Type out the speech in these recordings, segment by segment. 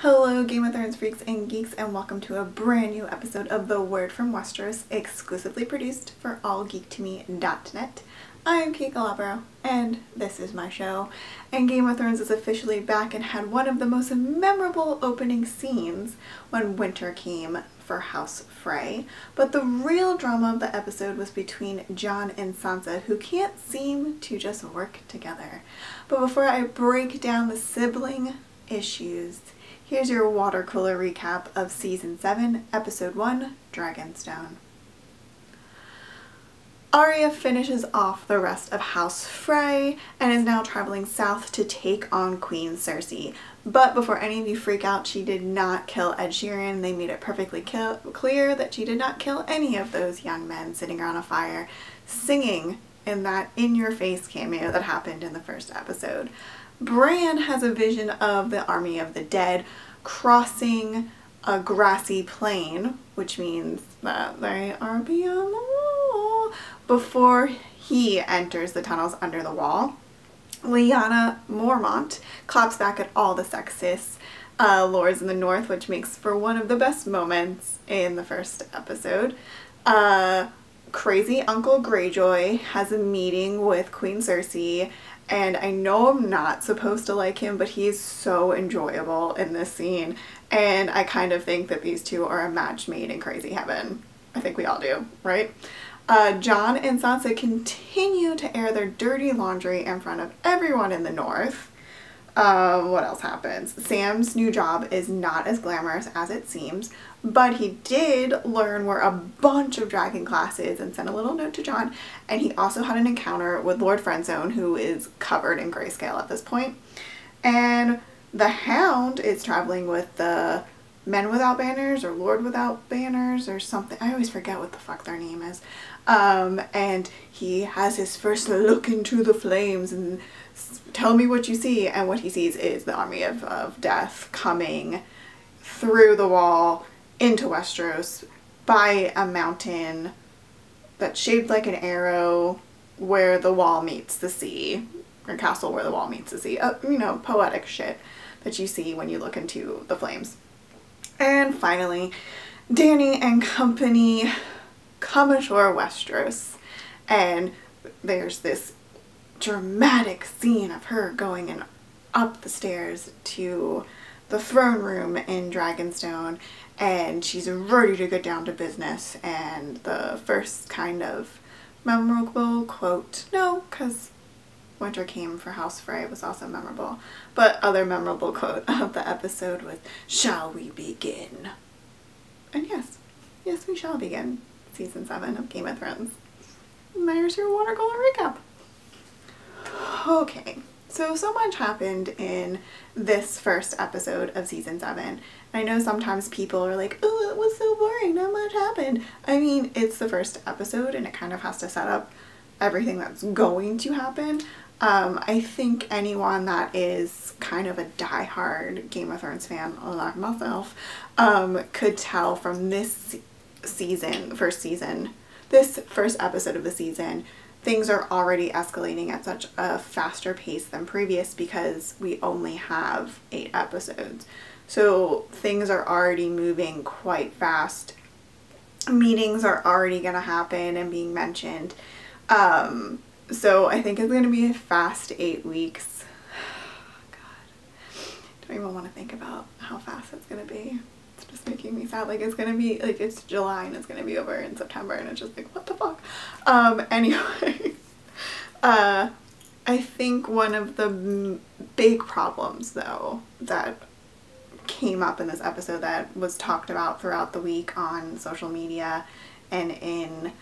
Hello Game of Thrones freaks and geeks, and welcome to a brand new episode of The Word from Westeros, exclusively produced for AllGeekToMeTV.net. I am Kait Calabro, and this is my show. And Game of Thrones is officially back and had one of the most memorable opening scenes when winter came for House Frey. But the real drama of the episode was between Jon and Sansa, who can't seem to just work together. But before I break down the sibling issues, here's your water cooler recap of Season 7, Episode 1, Dragonstone. Arya finishes off the rest of House Frey and is now traveling south to take on Queen Cersei. But before any of you freak out, she did not kill Ed Sheeran. They made it perfectly clear that she did not kill any of those young men sitting around a fire singing in that in-your-face cameo that happened in the first episode. Bran has a vision of the army of the dead crossing a grassy plain, which means that they are beyond the wall, before he enters the tunnels under the wall. Lyanna Mormont claps back at all the sexist lords in the north, which makes for one of the best moments in the first episode. Crazy Uncle Greyjoy has a meeting with Queen Cersei, and I know I'm not supposed to like him, but he's so enjoyable in this scene, and I kind of think that these two are a match made in crazy heaven. I think we all do, right? Jon and Sansa continue to air their dirty laundry in front of everyone in the north. What else happens? Sam's new job is not as glamorous as it seems, but he did learn where a bunch of dragon classes and sent a little note to Jon, and he also had an encounter with Lord Friendzone, who is covered in grayscale at this point. And the Hound is traveling with the Men Without Banners or Lord Without Banners or something. I always forget what the fuck their name is. And he has his first look into the flames and tell me what you see, and what he sees is the army of death coming through the wall into Westeros by a mountain that's shaped like an arrow where the wall meets the sea, or castle where the wall meets the sea. You know, poetic shit that you see when you look into the flames. And finally, Dany and company come ashore Westeros, and there's this dramatic scene of her going and up the stairs to the throne room in Dragonstone, and she's ready to get down to business. And the first kind of memorable quote, no, because Winter Came for House Frey was also memorable, but other memorable quote of the episode was, "Shall we begin?" And yes, we shall begin Season 7 of Game of Thrones. And there's your water cooler recap. Okay, so much happened in this first episode of Season 7. I know sometimes people are like, oh, it was so boring, not much happened. I mean, it's the first episode and it kind of has to set up everything that's going to happen. I think anyone that is kind of a diehard Game of Thrones fan, like myself, could tell from this season, this first episode of the season, things are already escalating at such a faster pace than previous because we only have 8 episodes. So things are already moving quite fast. Meetings are already going to happen and being mentioned. So I think it's going to be a fast 8 weeks. God, don't even want to think about how fast it's going to be. It's just making me sad. Like, it's going to be, like, it's July and it's going to be over in September, and it's just like, what the fuck? Anyway, I think one of the big problems, though, that came up in this episode that was talked about throughout the week on social media and in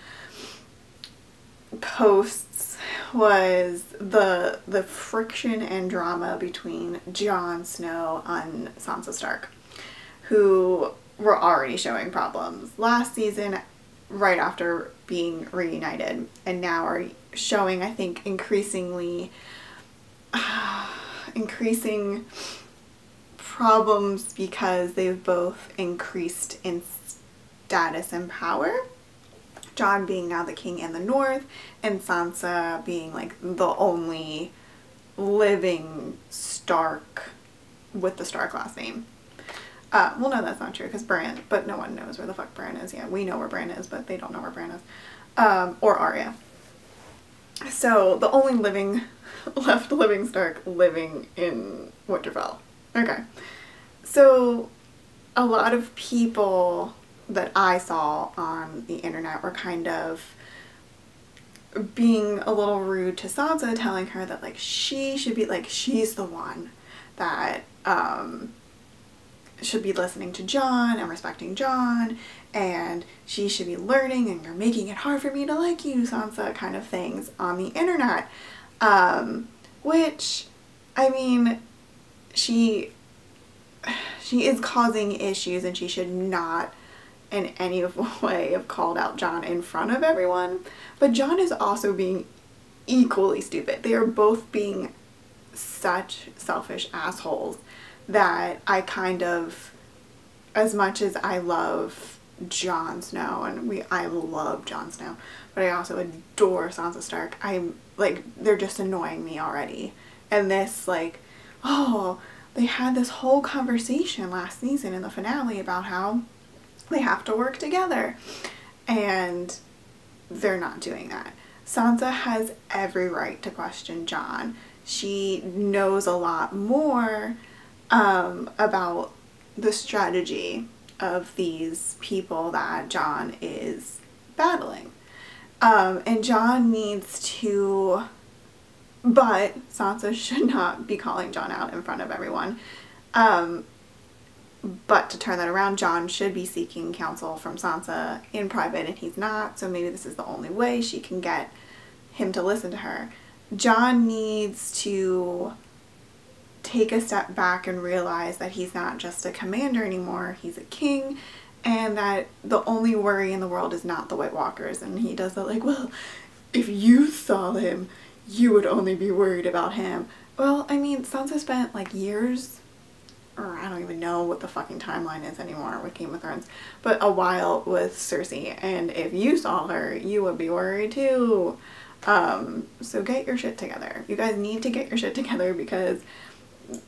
posts was the friction and drama between Jon Snow and Sansa Stark, who were already showing problems last season right after being reunited, and now are showing, I think, increasing problems because they've both increased in status and power. Jon being now the king in the north, and Sansa being like the only living Stark with the Stark last name. Well, no, that's not true, because Bran, but no one knows where the fuck Bran is yet. We know where Bran is, but they don't know where Bran is. Or Arya. So, the only left living Stark living in Winterfell. Okay. So, a lot of people that I saw on the internet were kind of being a little rude to Sansa, telling her that, like, she should be, like, she's the one that, should be listening to Jon and respecting Jon, and she should be learning, and you're making it hard for me to like you, Sansa, kind of things on the internet. Which, I mean, she is causing issues, and she should not in any way have called out Jon in front of everyone. But Jon is also being equally stupid. They are both being such selfish assholes that I kind of, as much as I love Jon Snow, and I love Jon Snow, but I also adore Sansa Stark, I'm like, they're just annoying me already. And this, like, oh, they had this whole conversation last season in the finale about how they have to work together, and they're not doing that. Sansa has every right to question Jon. She knows a lot more about the strategy of these people that Jon is battling. And Jon needs to, but Sansa should not be calling Jon out in front of everyone. But to turn that around, Jon should be seeking counsel from Sansa in private, and he's not, so maybe this is the only way she can get him to listen to her. Jon needs to take a step back and realize that he's not just a commander anymore, he's a king, and that the only worry in the world is not the White Walkers. And he does that, like, well, if you saw him, you would only be worried about him. Well, I mean, Sansa spent, like, years, or I don't even know what the fucking timeline is anymore with Game of Thrones, but a while with Cersei, and if you saw her, you would be worried too. So get your shit together. You guys need to get your shit together, because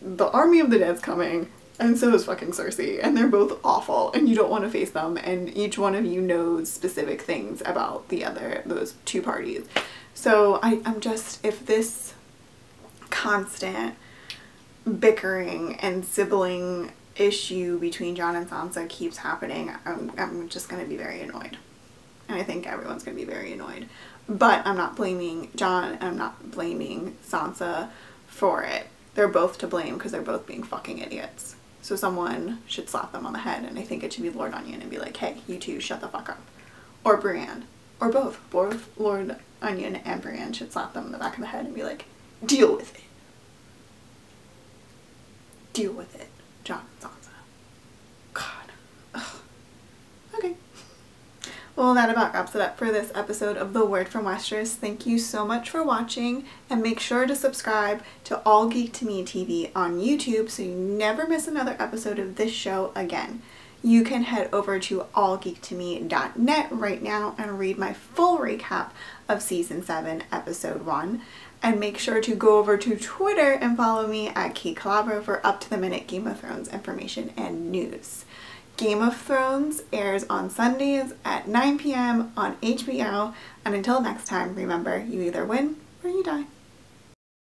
the army of the dead's coming, and so is fucking Cersei, and they're both awful, and you don't want to face them, and each one of you knows specific things about those two parties. So I'm just, if this constant bickering and sibling issue between Jon and Sansa keeps happening, I'm just going to be very annoyed. And I think everyone's going to be very annoyed. But I'm not blaming Jon, and I'm not blaming Sansa for it. They're both to blame, because they're both being fucking idiots. So someone should slap them on the head, and I think it should be Lord Onion and be like, hey, you two shut the fuck up. Or Brienne. Or both. Both Lord Onion and Brienne should slap them in the back of the head and be like, deal with it. Deal with it, Jon and Sansa. God. Ugh. Okay. Well, that about wraps it up for this episode of The Word from Westeros. Thank you so much for watching, and make sure to subscribe to AllGeekToMeTV on YouTube so you never miss another episode of this show again. You can head over to allgeektome.net right now and read my full recap of Season 7, Episode 1. And make sure to go over to Twitter and follow me at Kait Calabro for up-to-the-minute Game of Thrones information and news. Game of Thrones airs on Sundays at 9 p.m. on HBO, and until next time, remember, you either win or you die.